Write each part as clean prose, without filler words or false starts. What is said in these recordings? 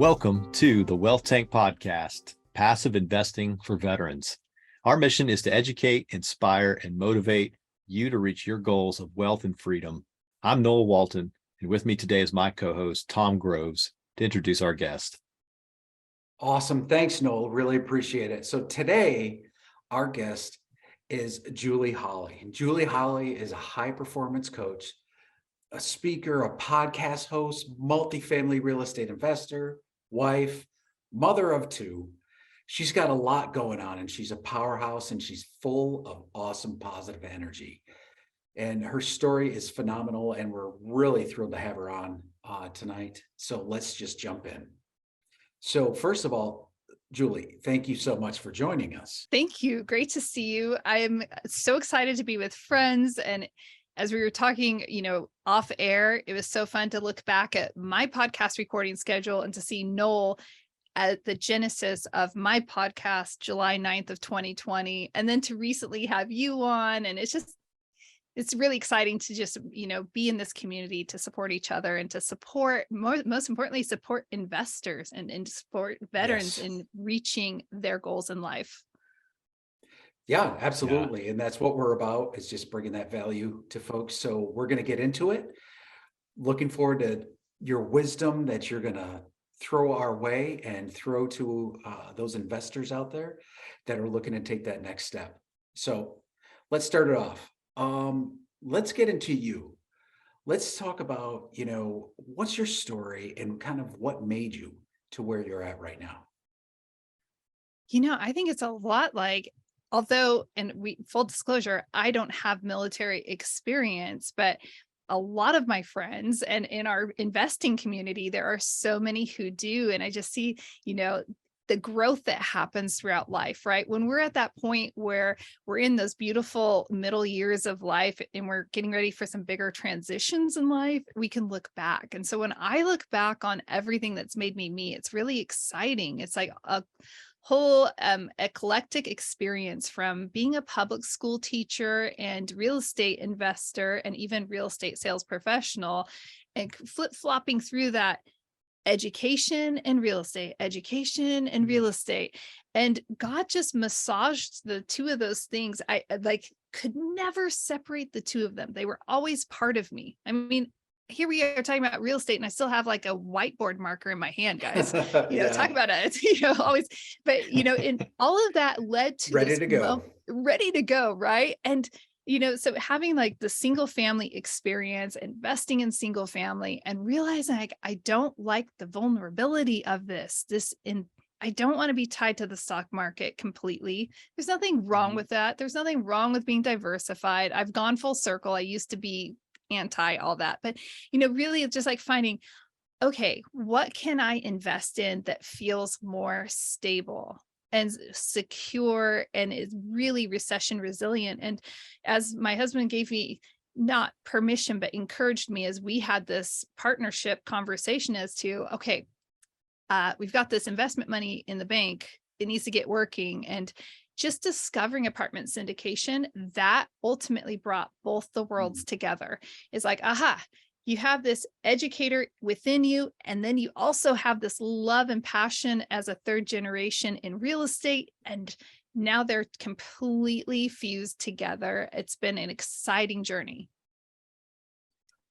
Welcome to the Wealth Tank Podcast, Passive Investing for Veterans. Our mission is to educate, inspire, and motivate you to reach your goals of wealth and freedom. I'm Noel Walton, and with me today is my co-host, Tom Groves, to introduce our guest. Awesome. Thanks, Noel. Really appreciate it. So today, our guest is Julie Holly. And Julie Holly is a high-performance coach, a speaker, a podcast host, multifamily real estate investor, wife, mother of two. She's got a lot going on, and she's a powerhouse, and she's full of awesome, positive energy. And her story is phenomenal, and we're really thrilled to have her on tonight. So let's just jump in. So first of all, Julie, thank you so much for joining us. Thank you. Great to see you. I'm so excited to be with friends. And as we were talking, off air, it was so fun to look back at my podcast recording schedule and to see Noel at the genesis of my podcast, July 9th of 2020, and then to recently have you on. And it's really exciting to just, be in this community to support each other and to support, most importantly, support investors and support veterans in reaching their goals in life. Yeah, absolutely. And that's what we're about, is just bringing that value to folks. So we're going to get into it. Looking forward to your wisdom that you're going to throw our way and throw to those investors out there that are looking to take that next step. So let's start it off. Let's get into you. Let's talk about, what's your story and kind of what made you to where you're at right now? I think it's a lot like, although, and full disclosure, I don't have military experience, but a lot of my friends and in our investing community, there are so many who do. And I just see, the growth that happens throughout life, right? When we're at that point where we're in those beautiful middle years of life and we're getting ready for some bigger transitions in life, we can look back. And so when I look back on everything that's made me me, it's really exciting. It's like a whole eclectic experience, from being a public school teacher and real estate investor and even real estate sales professional, and flip-flopping through that education and real estate, education and real estate. And God just massaged the two of those things. I could never separate the two of them. They were always part of me. I mean, here we are talking about real estate and I still have like a whiteboard marker in my hand, guys. Talk about it, always. But, and all of that led to ready to go. Right. And so having like the single family experience, investing in single family, and realizing like, I don't like the vulnerability of I don't want to be tied to the stock market completely. There's nothing wrong with that. There's nothing wrong with being diversified. I've gone full circle. I used to be anti all that, but, really it's just like finding, okay, what can I invest in that feels more stable and secure and is really recession resilient? And as my husband gave me not permission, but encouraged me as we had this partnership conversation as to, okay, we've got this investment money in the bank. It needs to get working. And just discovering apartment syndication, that ultimately brought both the worlds together. It's like, aha, you have this educator within you, and then you also have this love and passion as a third generation in real estate, and now they're completely fused together. It's been an exciting journey.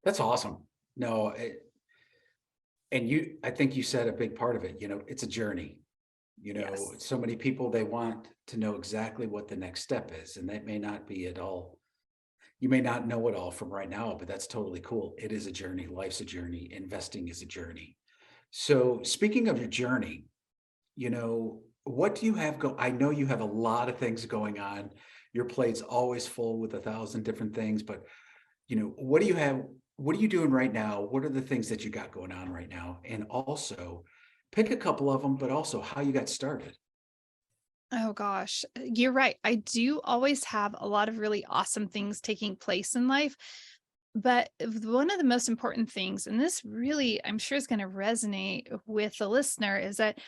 That's awesome. No, I think you said a big part of it, it's a journey. Yes. So many people, they want to know exactly what the next step is, and that may not be at all. You may not know it all from right now, but that's totally cool. It is a journey. Life's a journey. Investing is a journey. So speaking of your journey, what do you have I know you have a lot of things going on. Your plate's always full with 1,000 different things, but what do you have? What are you doing right now? What are the things that you got going on right now? And also pick a couple of them, but also how you got started. Oh gosh, you're right. I do always have a lot of really awesome things taking place in life. But one of the most important things, and this really, I'm sure is going to resonate with the listener, is that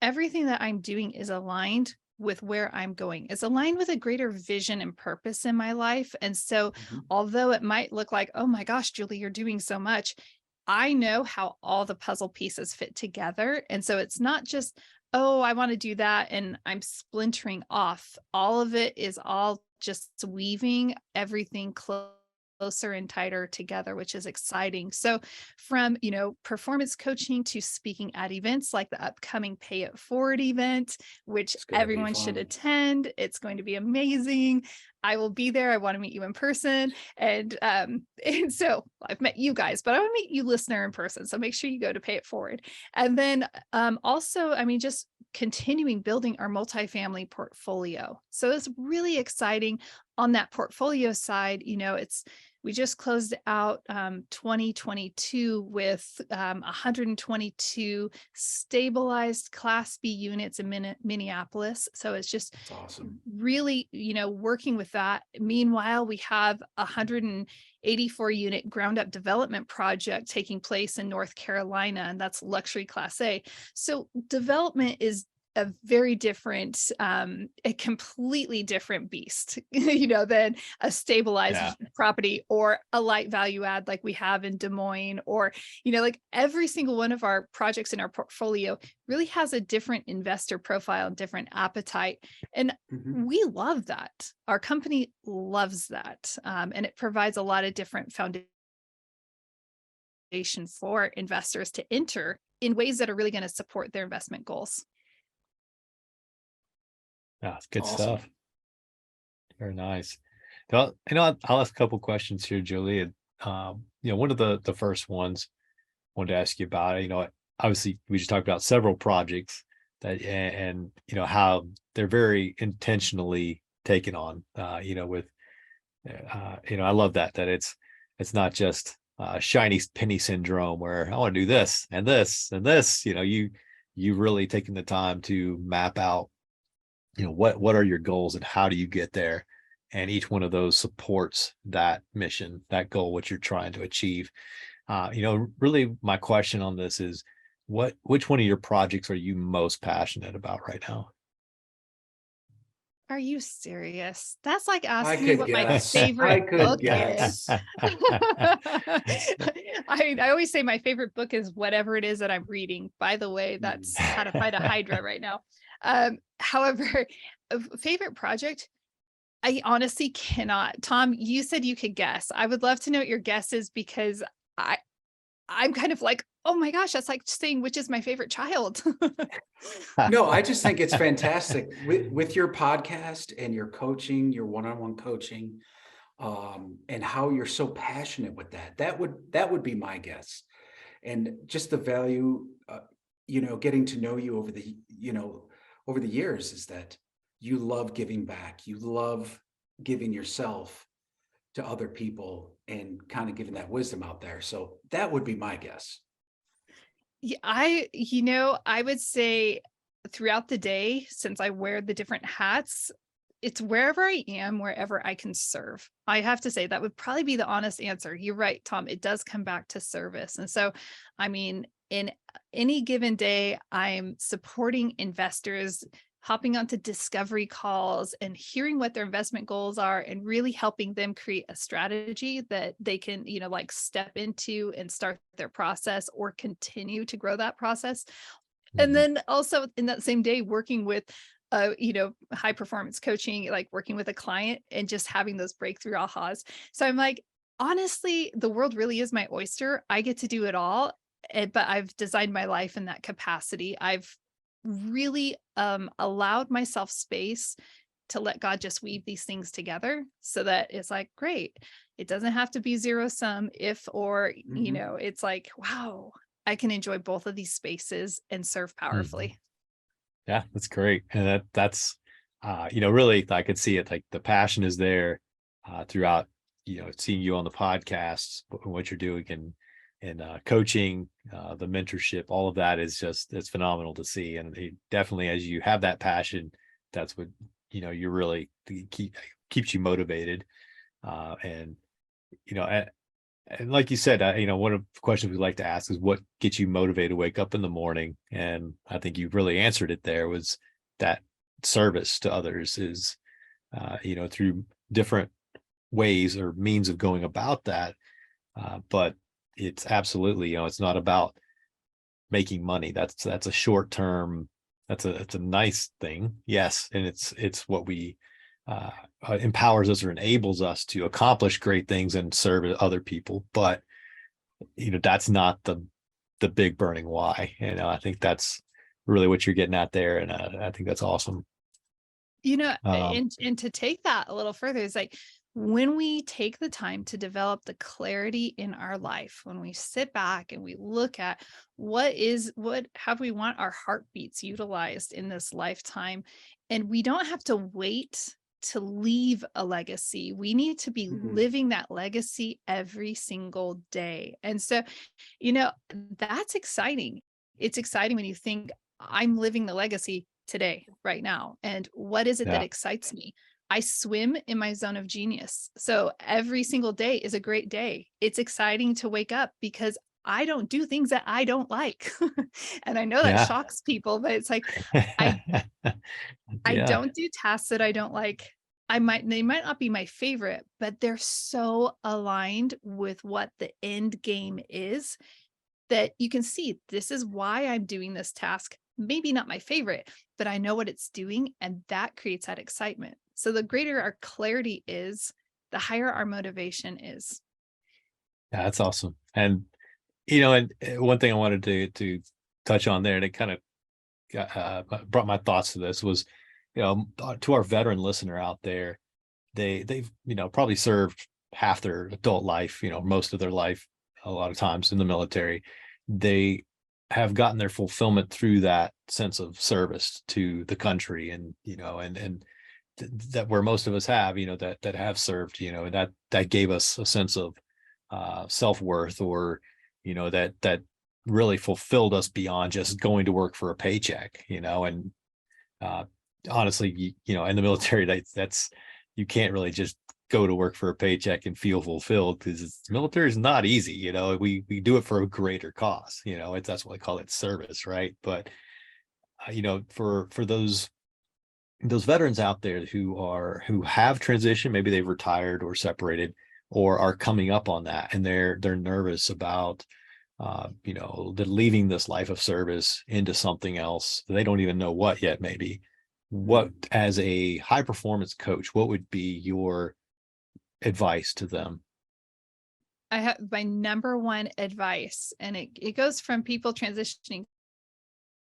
everything that I'm doing is aligned with where I'm going, is aligned with a greater vision and purpose in my life. And so, although it might look like, oh my gosh, Julie, you're doing so much, I know how all the puzzle pieces fit together. And so it's not just, oh, I want to do that and I'm splintering off. All of it is all just weaving everything closer and tighter together, which is exciting. So from, performance coaching to speaking at events like the upcoming Pay It Forward event, which It's gonna be everyone should fun. attend. It's going to be amazing. I will be there. I want to meet you in person. And and so I've met you guys, but I want to meet you listener in person. So make sure you go to Pay It Forward. And then also, I mean, just continuing building our multifamily portfolio. So it's really exciting on that portfolio side. We just closed out 2022 with 122 stabilized Class B units in Minneapolis. So it's just It's awesome. really, working with that. Meanwhile, we have 184 unit ground up development project taking place in North Carolina, and that's luxury Class A. So development is a very different, a completely different beast, than a stabilized Yeah. property or a light value add like we have in Des Moines, or, like every single one of our projects in our portfolio really has a different investor profile and different appetite. And Mhm. we love that. Our company loves that. And it provides a lot of different foundation for investors to enter in ways that are really going to support their investment goals. Yeah, it's good Awesome. stuff. Very nice. Well, I'll ask a couple questions here, Julie. And one of the first ones I wanted to ask you about, obviously we just talked about several projects that and how they're very intentionally taken on, with I love that it's not just shiny penny syndrome where I want to do this and this and this. You really taking the time to map out, what are your goals and how do you get there, and each one of those supports that mission, that goal, what you're trying to achieve. Really my question on this is which one of your projects are you most passionate about right now? Are you serious? That's like I asking me could what my guess. I favorite could book is. guess. I always say my favorite book is whatever it is that I'm reading. By the way, that's How to Fight a Hydra right now. However, a favorite project, I honestly cannot. Tom, you said you could guess. I would love to know what your guess is, because I'm kind of like, oh my gosh, that's like saying which is my favorite child. No, I just think it's fantastic with your podcast and your coaching, your one-on-one coaching, and how you're so passionate with that. That would be my guess. And just the value, getting to know you over the years, is that you love giving back. You love giving yourself to other people and kind of giving that wisdom out there. So that would be my guess. Yeah, I would say throughout the day, since I wear the different hats, it's wherever I am, wherever I can serve. I have to say that would probably be the honest answer. You're right, Tom. It does come back to service. And so, I mean, in any given day, I'm supporting investors, hopping onto discovery calls and hearing what their investment goals are and really helping them create a strategy that they can, like step into and start their process or continue to grow that process. And Mhm. then also in that same day, working with high performance coaching, like working with a client and just having those breakthrough ahas. So I'm like, honestly, the world really is my oyster. I get to do it all. But I've designed my life in that capacity. I've really allowed myself space to let God just weave these things together so that it's like, great. It doesn't have to be zero sum if, or, Mhm. it's like, wow, I can enjoy both of these spaces and serve Mhm. powerfully. Yeah, that's great. And that's really I could see it, like the passion is there throughout, seeing you on the podcasts, what you're doing and coaching, the mentorship, all of that is just, it's phenomenal to see. And definitely as you have that passion, that's what, you're really keeps you motivated. And, you know, and like you said, one of the questions we like to ask is what gets you motivated to wake up in the morning? And I think you've really answered it there, was that service to others is, through different ways or means of going about that. But it's absolutely, it's not about making money. That's a short term. It's a nice thing. Yes. And it's what we, empowers us or enables us to accomplish great things and serve other people. But, that's not the big burning why. I think that's really what you're getting at there. And I think that's awesome. Um, And to take that a little further, is like when we take the time to develop the clarity in our life, when we sit back and we look at what have we want our heartbeats utilized in this lifetime, and we don't have to wait to leave a legacy. We need to be Mhm. living that legacy every single day. And so, that's exciting. It's exciting when you think I'm living the legacy today, right now. And what is it that yeah. excites me? I swim in my zone of genius. So every single day is a great day. It's exciting to wake up because I don't do things that I don't like. And I know that Yeah. shocks people, but it's like I I Yeah. don't do tasks that I don't like. They might not be my favorite, but they're so aligned with what the end game is that you can see this is why I'm doing this task. Maybe not my favorite, but I know what it's doing, and that creates that excitement. So the greater our clarity is, the higher our motivation is. Yeah, that's awesome. And and one thing I wanted to touch on there, and it kind of brought my thoughts to this was, to our veteran listener out there, they've probably served half their adult life, most of their life, a lot of times in the military. They have gotten their fulfillment through that sense of service to the country, and that where most of us have, that have served, that gave us a sense of self-worth, or that really fulfilled us beyond just going to work for a paycheck, and uh honestly, in the military, that's you can't really just go to work for a paycheck and feel fulfilled, because military is not easy. We do it for a greater cause. That's why I call it service, right? But for those veterans out there who have transitioned, maybe they've retired or separated, or are coming up on that, and they're nervous about they're leaving this life of service into something else. They don't even know what yet, maybe. What, as a high performance coach, what would be your advice to them? I have my number one advice, and it goes from people transitioning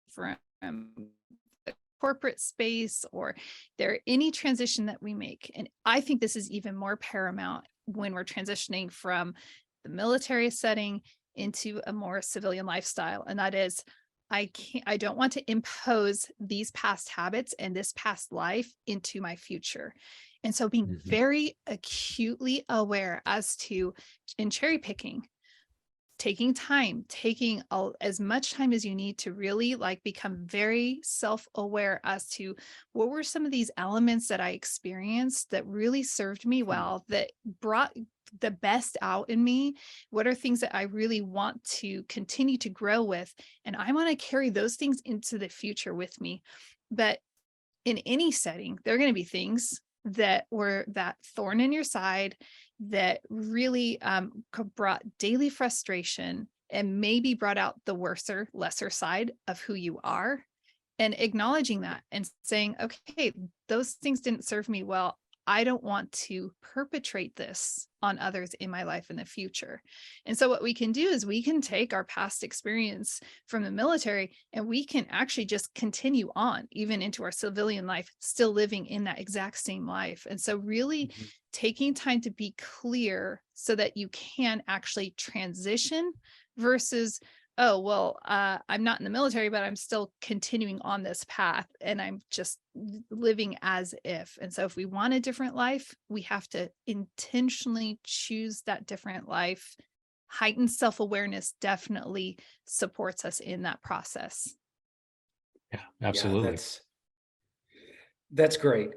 from the corporate space, or there any transition that we make. And I think this is even more paramount when we're transitioning from the military setting into a more civilian lifestyle. And that is, I don't want to impose these past habits and this past life into my future. And so being Mhm. very acutely aware as to, in cherry picking, taking time, taking as much time as you need to really like become very self-aware as to what were some of these elements that I experienced that really served me Mhm. well, that brought the best out in me. What are things that I really want to continue to grow with? And I want to carry those things into the future with me. But in any setting, there are going to be things that were that thorn in your side that really brought daily frustration and maybe brought out the worser, lesser side of who you are. And acknowledging that and saying, okay, those things didn't serve me well. I don't want to perpetrate this on others in my life in the future. And so, what we can do is we can take our past experience from the military and we can actually just continue on, even into our civilian life, still living in that exact same life. And so, really Mhm. taking time to be clear so that you can actually transition versus, oh, well, I'm not in the military, but I'm still continuing on this path and I'm just living as if. And so if we want a different life, we have to intentionally choose that different life. Heightened self-awareness definitely supports us in that process. Yeah, Yeah, absolutely. that's great.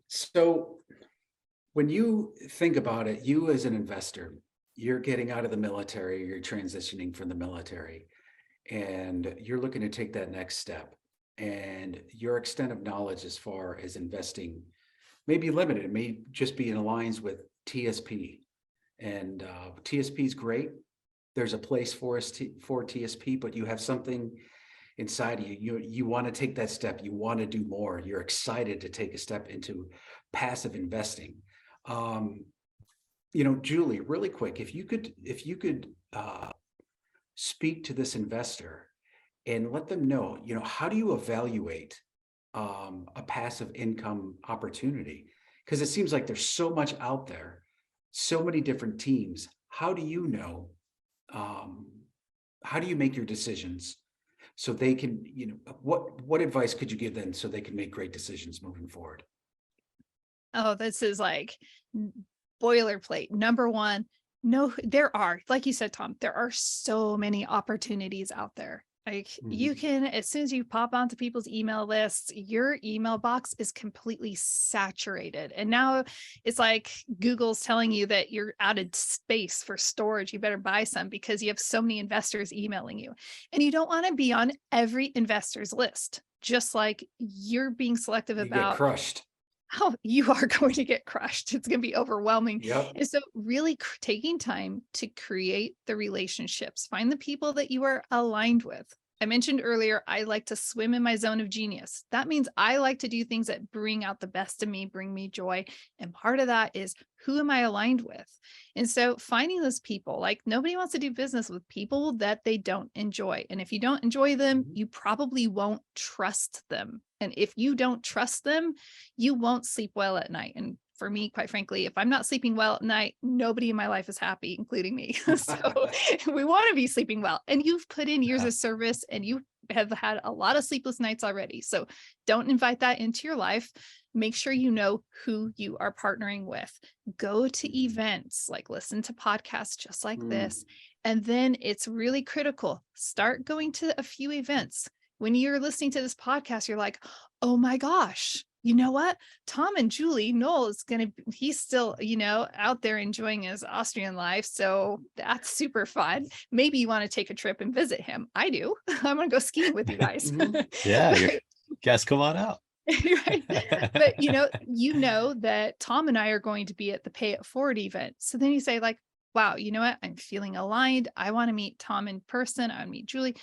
So when you think about it, you as an investor, you're getting out of the military, you're transitioning from the military, and you're looking to take that next step. And your extent of knowledge as far as investing may be limited. It may just be in alliance with TSP. And TSP is great. there's a place for us for TSP, but you have something inside of you. You want to take that step. You want to do more. You're excited to take a step into passive investing. Julie, really quick, if you could speak to this investor and let them know, how do you evaluate a passive income opportunity? Because it seems like there's so much out there, so many different teams. How do you know? How do you make your decisions so they can, what advice could you give them so they can make great decisions moving forward? Oh, this is like boilerplate. Number one, no, there are, like you said, Tom, there are so many opportunities out there. Like you can, as soon as you pop onto people's email lists, your email box is completely saturated. And now it's like Google's telling you that you're out of space for storage. You better buy some because you have so many investors emailing you. And you don't want to be on every investor's list, just like you're being selective You about get crushed. how you are going to get crushed. It's going to be overwhelming. Yep. And so really taking time to create the relationships, find the people that you are aligned with. I mentioned earlier, I like to swim in my zone of genius. That means I like to do things that bring out the best of me, bring me joy. And part of that is, who am I aligned with? And so finding those people, like nobody wants to do business with people that they don't enjoy. And if you don't enjoy them, you probably won't trust them. And if you don't trust them, you won't sleep well at night. And for me, quite frankly, if I'm not sleeping well at night, nobody in my life is happy, including me. So we want to be sleeping well. And you've put in years of service and you have had a lot of sleepless nights already. So don't invite that into your life. Make sure you know who you are partnering with. Go to events, like listen to podcasts just like this. And then it's really critical. Start going to a few events. When you're listening to this podcast, you're like, oh my gosh, you know what? Tom and Julie, Noel is he's still, out there enjoying his Austrian life. So that's super fun. Maybe you want to take a trip and visit him. I do. I'm going to go skiing with you guys. Yeah. Guys, come on out. Right. But you know that Tom and I are going to be at the Pay It Forward event. So then you say like, wow, you know what? I'm feeling aligned. I want to meet Tom in person. I want to meet Julie.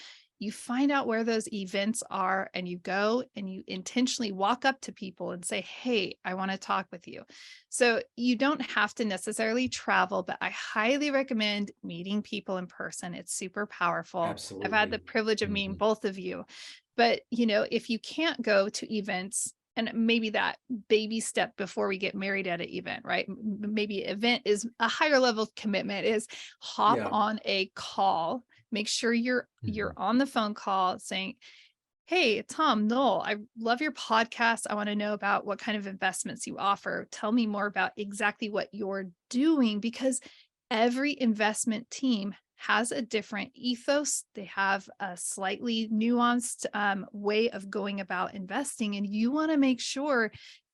You find out where those events are and you go and you intentionally walk up to people and say, hey, I want to talk with you. So you don't have to necessarily travel, but I highly recommend meeting people in person. It's super powerful. Absolutely. I've had the privilege of meeting both of you, but if you can't go to events, and maybe that baby step before we get married at an event, right? Maybe event is a higher level of commitment, is hop on a call. Make sure you're on the phone call saying, hey, Tom, Noel, I love your podcast. I want to know about what kind of investments you offer. Tell me more about exactly what you're doing, because every investment team has a different ethos. They have a slightly nuanced way of going about investing. And you want to make sure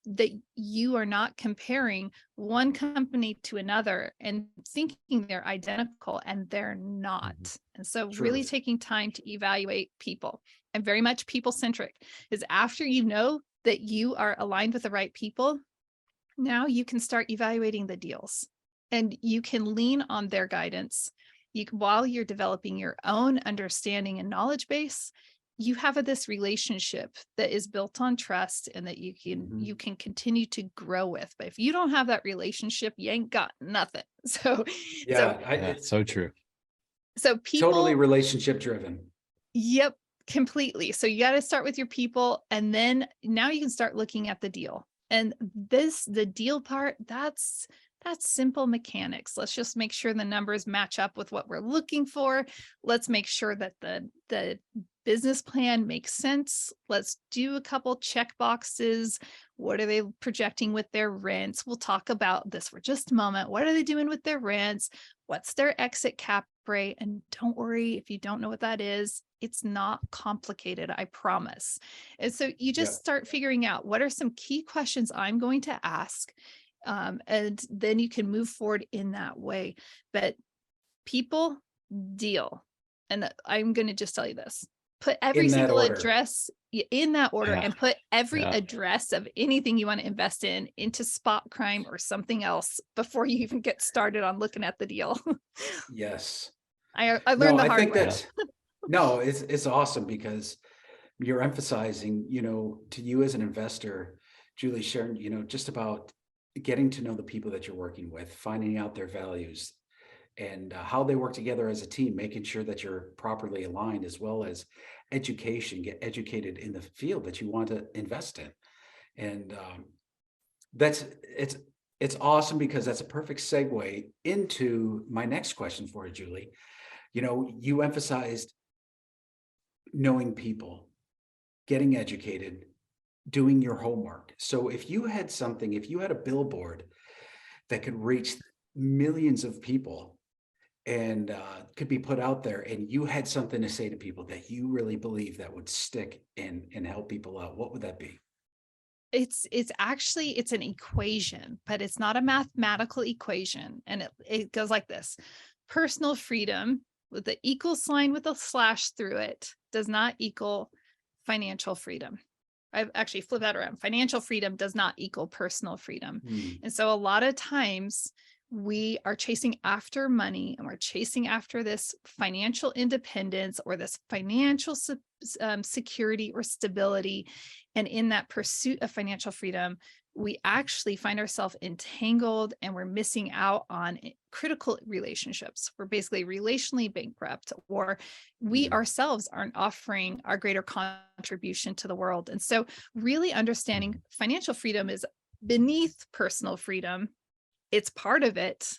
that you are not comparing one company to another and thinking they're identical, and they're not. And so really taking time to evaluate people. I'm very much people centric, is after you know that you are aligned with the right people, now you can start evaluating the deals and you can lean on their guidance. While you're developing your own understanding and knowledge base, you have this relationship that is built on trust and that you can continue to grow with. But if you don't have that relationship, you ain't got nothing. So so true. So people, totally relationship driven. Yep, completely. So you got to start with your people, and then now you can start looking at the deal. And the deal part, that's simple mechanics. Let's just make sure the numbers match up with what we're looking for. Let's make sure that the business plan makes sense. Let's do a couple check boxes. What are they projecting with their rents? We'll talk about this for just a moment. What are they doing with their rents? What's their exit cap rate? And don't worry if you don't know what that is. It's not complicated, I promise. And so you just start figuring out, what are some key questions I'm going to ask? And then you can move forward in that way. But people, deal. And I'm going to just tell you this. Put every single address in that order and put every address of anything you want to invest in into Spot Crime or something else before you even get started on looking at the deal. Yes. I learned No, the I hard think way. that's, no, it's awesome because you're emphasizing, to you as an investor, Julie, sharing, just about getting to know the people that you're working with, finding out their values and how they work together as a team, making sure that you're properly aligned, as well as education, get educated in the field that you want to invest in. And that's it's awesome because that's a perfect segue into my next question for you, Julie. You emphasized knowing people, getting educated, doing your homework. So if you had something, if you had a billboard that could reach millions of people and could be put out there, and you had something to say to people that you really believe that would stick and help people out, what would that be? It's actually it's an equation, but it's not a mathematical equation. And it goes like this. Personal freedom with the equal sign with a slash through it does not equal financial freedom. I've actually flipped that around. Financial freedom does not equal personal freedom. Hmm. And so a lot of times we are chasing after money and we're chasing after this financial independence or this financial security or stability. And in that pursuit of financial freedom, we actually find ourselves entangled and we're missing out on critical relationships. We're basically relationally bankrupt, or we Hmm. ourselves aren't offering our greater contribution to the world. And so really understanding financial freedom is beneath personal freedom. It's part of it.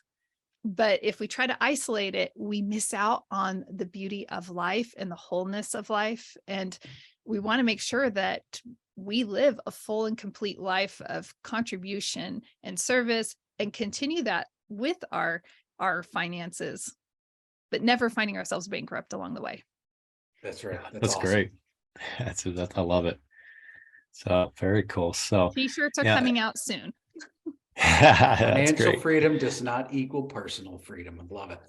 But if we try to isolate it, we miss out on the beauty of life and the wholeness of life. And we want to make sure that we live a full and complete life of contribution and service and continue that with our finances, but never finding ourselves bankrupt along the way. That's right. That's That's awesome. great. I love it. So very cool. So T-shirts are yeah, coming out soon. that's Financial great. freedom does not equal personal freedom. I love it.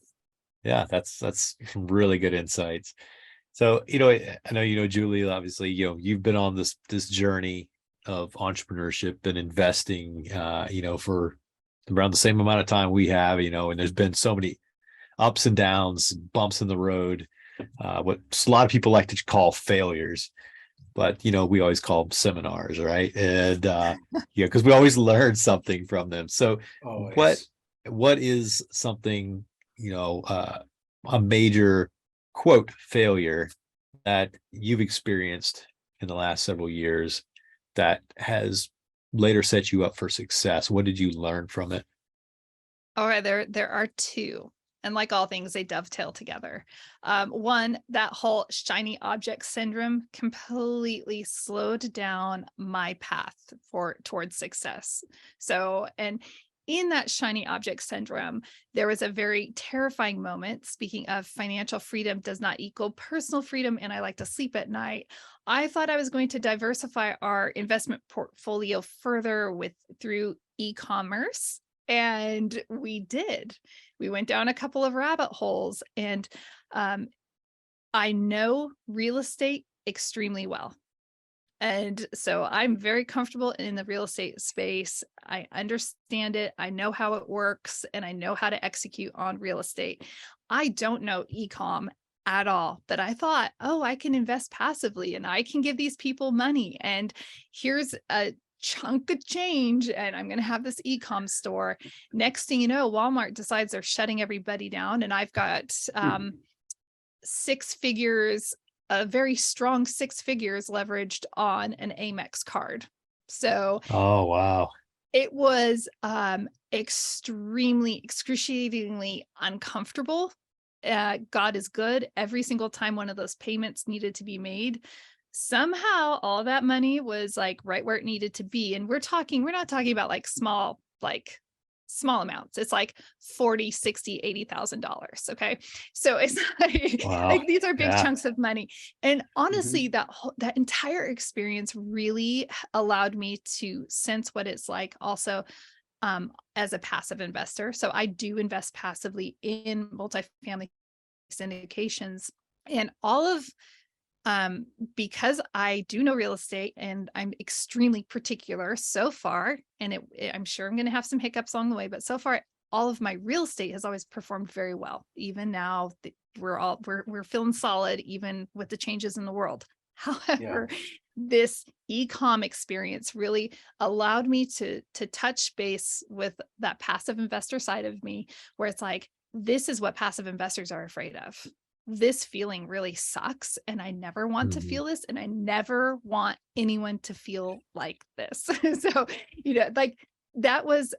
Yeah, that's some really good insights. So, I know, Julie, obviously, you've been on this journey of entrepreneurship and investing, for around the same amount of time we have, and there's been so many ups and downs, bumps in the road, what a lot of people like to call failures, but we always call them seminars, right? And because we always learn something from them. So what Always. what is something, a major quote failure that you've experienced in the last several years that has later set you up for success? What did you learn from it? All right, there are two. And like all things, they dovetail together. One, that whole shiny object syndrome completely slowed down my path towards success. So, and in that shiny object syndrome, there was a very terrifying moment. Speaking of financial freedom does not equal personal freedom, and I like to sleep at night. I thought I was going to diversify our investment portfolio further through e-commerce. And we did. We went down a couple of rabbit holes, and I know real estate extremely well. And so I'm very comfortable in the real estate space. I understand it. I know how it works, and I know how to execute on real estate. I don't know e-com at all, but I thought, oh, I can invest passively and I can give these people money. And here's a chunk of change, and I'm going to have this e-com store. Next thing you know, Walmart decides they're shutting everybody down, and I've got six figures, a very strong six figures leveraged on an Amex card. So Oh, wow. it was extremely excruciatingly uncomfortable. God is good. Every single time one of those payments needed to be made, somehow all that money was like right where it needed to be. And we're not talking about like small amounts. It's like 40, 60, $80,000. Okay. So it's Wow. like these are big Yeah. chunks of money. And honestly, Mhm. that entire experience really allowed me to sense what it's like also as a passive investor. So I do invest passively in multifamily syndications, and all of because I do know real estate and I'm extremely particular so far, and I'm sure I'm going to have some hiccups along the way, but so far all of my real estate has always performed very well. Even now, we're feeling solid, even with the changes in the world. Yeah. However, this e-com experience really allowed me to touch base with that passive investor side of me, where it's like, this is what passive investors are afraid of. This feeling really sucks, and I never want to Mhm. feel this, and I never want anyone to feel like this. So, like that was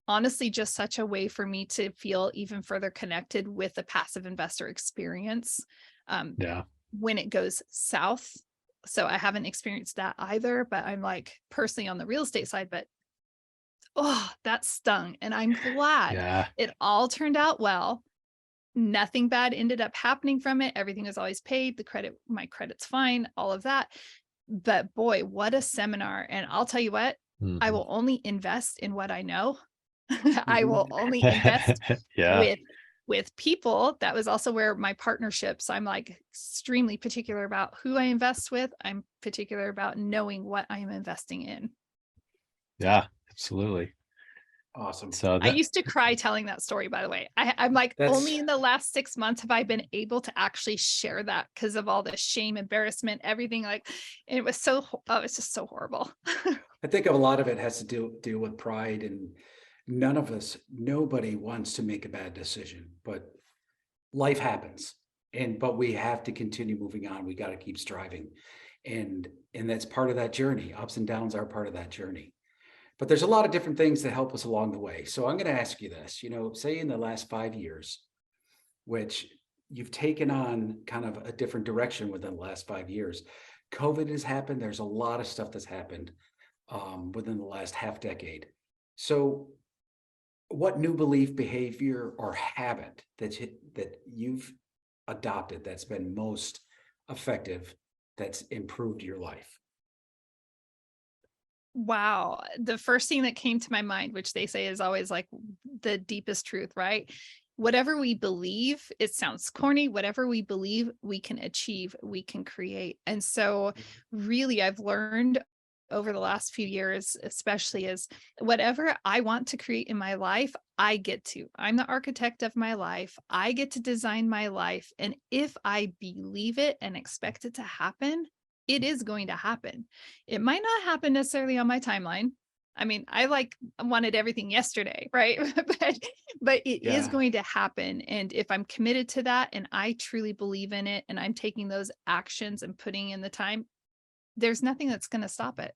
honestly just such a way for me to feel even further connected with the passive investor experience um, Yeah. when it goes south. So I haven't experienced that either, but I'm like personally on the real estate side, but oh, that stung. And I'm glad Yeah. it all turned out well. Nothing bad ended up happening from it. Everything was always paid. My credit's fine, all of that. But boy, what a seminar. And I'll tell you what, I Mhm. will only invest in what I know. I Mhm. will only invest Yeah. with people. That was also where my partnerships, I'm like extremely particular about who I invest with. I'm particular about knowing what I am investing in. Yeah. Absolutely. Awesome. So I that, used to cry telling that story, by the way. I'm like, That's only in the last 6 months have I been able to actually share that because of all the shame, embarrassment, everything. Like, and it was it's just so horrible. I think a lot of it has to deal with pride, and nobody wants to make a bad decision, but life happens. But we have to continue moving on. We got to keep striving. And that's part of that journey. Ups and downs are part of that journey. But there's a lot of different things that help us along the way. So I'm going to ask you this, say in the last 5 years, which you've taken on kind of a different direction within the last 5 years. COVID has happened. There's a lot of stuff that's happened within the last half decade. So, what new belief, behavior, or habit that you've adopted that's been most effective, that's improved your life? Wow. The first thing that came to my mind, which they say is always like the deepest truth, right? Whatever we believe, it sounds corny, whatever we believe, we can achieve, we can create. And so, really, I've learned over the last few years, especially is whatever I want to create in my life, I get to. I'm the architect of my life. I get to design my life. And if I believe it and expect it to happen, it is going to happen. It might not happen necessarily on my timeline. I mean, wanted everything yesterday, right? but it is Yeah, going to happen. And if I'm committed to that and I truly believe in it and I'm taking those actions and putting in the time, there's nothing that's going to stop it.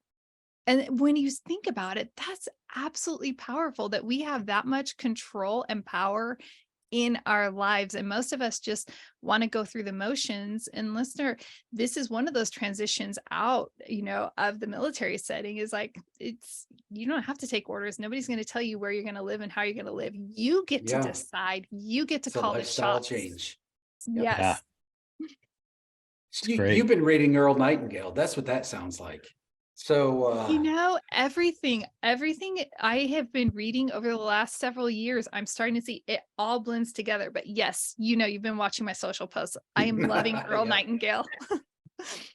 And when you think about it, that's absolutely powerful that we have that much control and power in our lives. And most of us just want to go through the motions. And listener, this is one of those transitions out, of the military setting is like, you don't have to take orders. Nobody's going to tell you where you're going to live and how you're going to live. You get to yeah. decide. You get to It's a call the lifestyle shots. change. Yep. yeah, Yes. it's You've great. been reading Earl Nightingale. That's what that sounds like. So, Everything I have been reading over the last several years, I'm starting to see it all blends together. But yes, you've been watching my social posts. I am loving Earl yeah, Nightingale.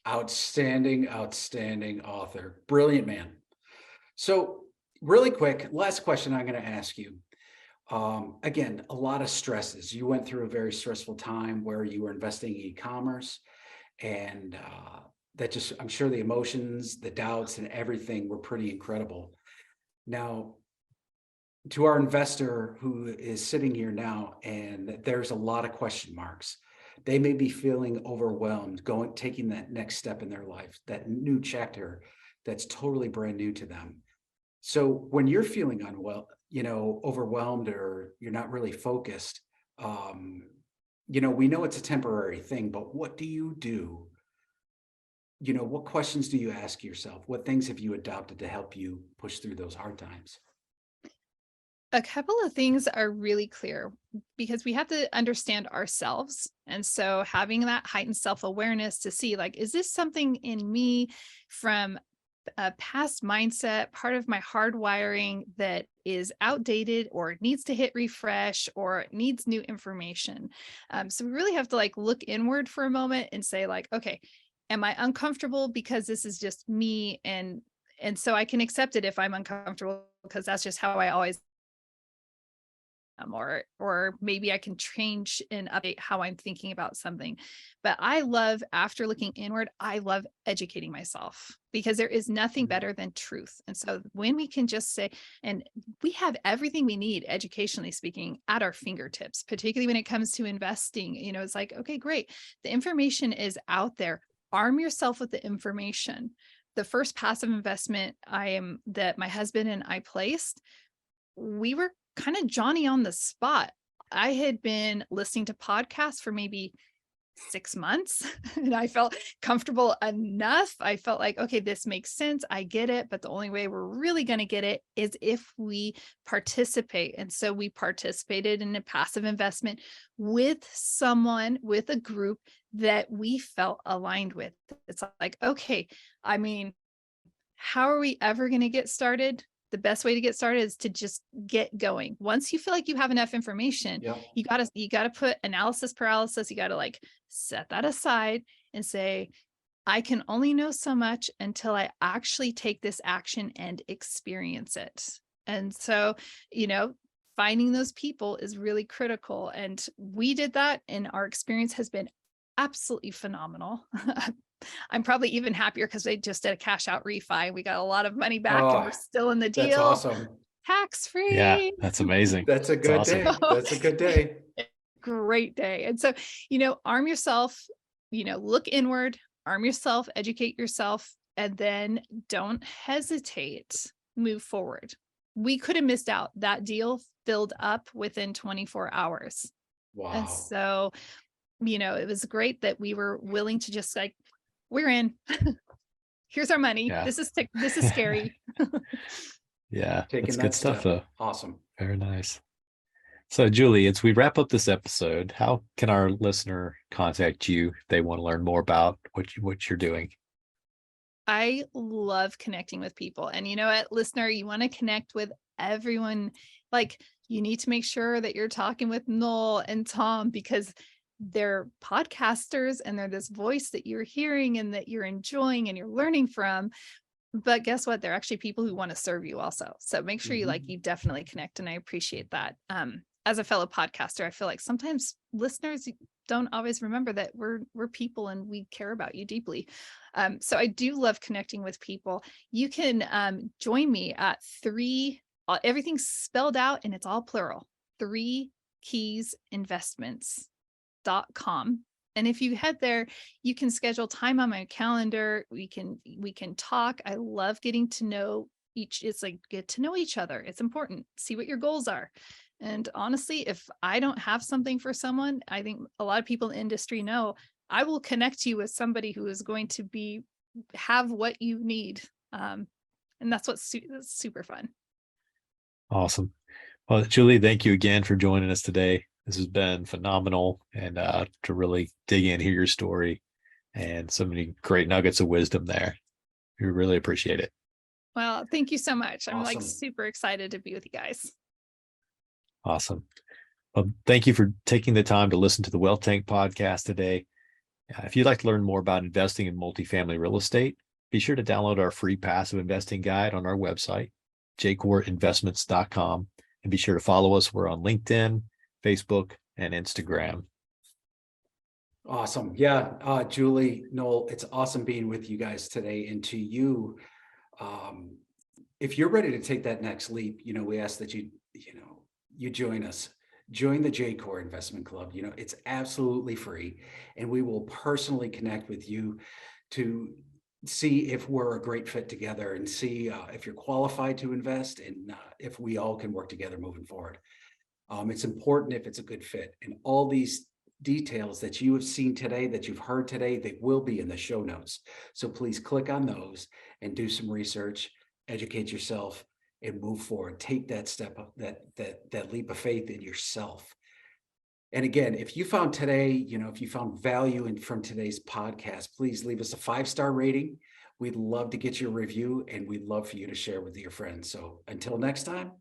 outstanding, outstanding author, brilliant man. So, really quick, last question I'm going to ask you. Again, a lot of stresses. You went through a very stressful time where you were investing in e-commerce, and that just, I'm sure the emotions, the doubts, and everything were pretty incredible. Now, to our investor who is sitting here now, and there's a lot of question marks. They may be feeling overwhelmed, taking that next step in their life, that new chapter that's totally brand new to them. So when you're feeling overwhelmed, or you're not really focused, um, we know it's a temporary thing, but what do you do? What questions do you ask yourself? What things have you adopted to help you push through those hard times? A couple of things are really clear because we have to understand ourselves. And so having that heightened self-awareness to see, like, is this something in me from a past mindset, part of my hardwiring that is outdated or needs to hit refresh or needs new information? So we really have to like look inward for a moment and say like, okay, am I uncomfortable because this is just me? And so I can accept it if I'm uncomfortable because that's just how I always or maybe I can change and update how I'm thinking about something. But I love, after looking inward, I love educating myself, because there is nothing better than truth. And so when we can just say, and we have everything we need, educationally speaking, at our fingertips, particularly when it comes to investing, it's like, okay, great. The information is out there. Arm yourself with the information. The first passive investment that my husband and I placed, we were kind of Johnny on the spot. I had been listening to podcasts for maybe 6 months and I felt comfortable enough. I felt like, okay, this makes sense. I get it. But the only way we're really going to get it is if we participate. And so we participated in a passive investment with someone, with a group that we felt aligned with. It's like, okay, how are we ever going to get started? The best way to get started is to just get going. Once you feel like you have enough information, Yep. you gotta put analysis paralysis. You gotta set that aside and say, I can only know so much until I actually take this action and experience it. And so, finding those people is really critical. And we did that, and our experience has been absolutely phenomenal. I'm probably even happier because they just did a cash out refi. We got a lot of money back and we're still in the deal. That's awesome. Tax free. Yeah, that's amazing. That's a good awesome. day. That's a good day. Great day. And so, arm yourself, look inward, arm yourself, educate yourself, and then don't hesitate, move forward. We could have missed out. That deal filled up within 24 hours. Wow. And so, it was great that we were willing to just we're in. Here's our money. Yeah. This is scary. Yeah, Taking that's that good stuff, step. though. Awesome. Very nice. So, Julie, as we wrap up this episode, how can our listener contact you if they want to learn more about what you're doing? I love connecting with people. And you know what, listener, you want to connect with everyone. You need to make sure that you're talking with Noel and Tom, because they're podcasters and they're this voice that you're hearing and that you're enjoying and you're learning from. But guess what? They're actually people who want to serve you also. So make sure you definitely connect. And I appreciate that. As a fellow podcaster, I feel like sometimes listeners don't always remember that we're people and we care about you deeply. So I do love connecting with people. You can join me at everything's spelled out and it's all plural, 3keysinvestments.com. And if you head there, you can schedule time on my calendar. We can talk. I love getting to know get to know each other. It's important. See what your goals are. And honestly, if I don't have something for someone, I think a lot of people in the industry know I will connect you with somebody who is going to have what you need. And that's that's super fun. Awesome. Well, Julie, thank you again for joining us today. This has been phenomenal, and to really dig in, hear your story, and so many great nuggets of wisdom there. We really appreciate it. Well, thank you so much. I'm Awesome. super excited to be with you guys. Awesome. Well, thank you for taking the time to listen to the Wealth Tank podcast today. If you'd like to learn more about investing in multifamily real estate, be sure to download our free passive investing guide on our website, jcoreinvestments.com, and be sure to follow us. We're on LinkedIn, Facebook, and Instagram. Awesome. Yeah. Julie, Noel, it's awesome being with you guys today. And to you, if you're ready to take that next leap, we ask that you join us. Join the JCOR Investment Club. It's absolutely free, and we will personally connect with you to see if we're a great fit together and see if you're qualified to invest and if we all can work together moving forward. It's important if it's a good fit, and all these details that you have seen today, that you've heard today, they will be in the show notes. So please click on those and do some research, educate yourself, and move forward. Take that step up, that leap of faith in yourself. And again, if you found today, if you found value from today's podcast, please leave us a 5-star rating. We'd love to get your review, and we'd love for you to share with your friends. So until next time,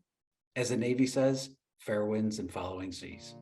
as the Navy says, fair winds and following seas.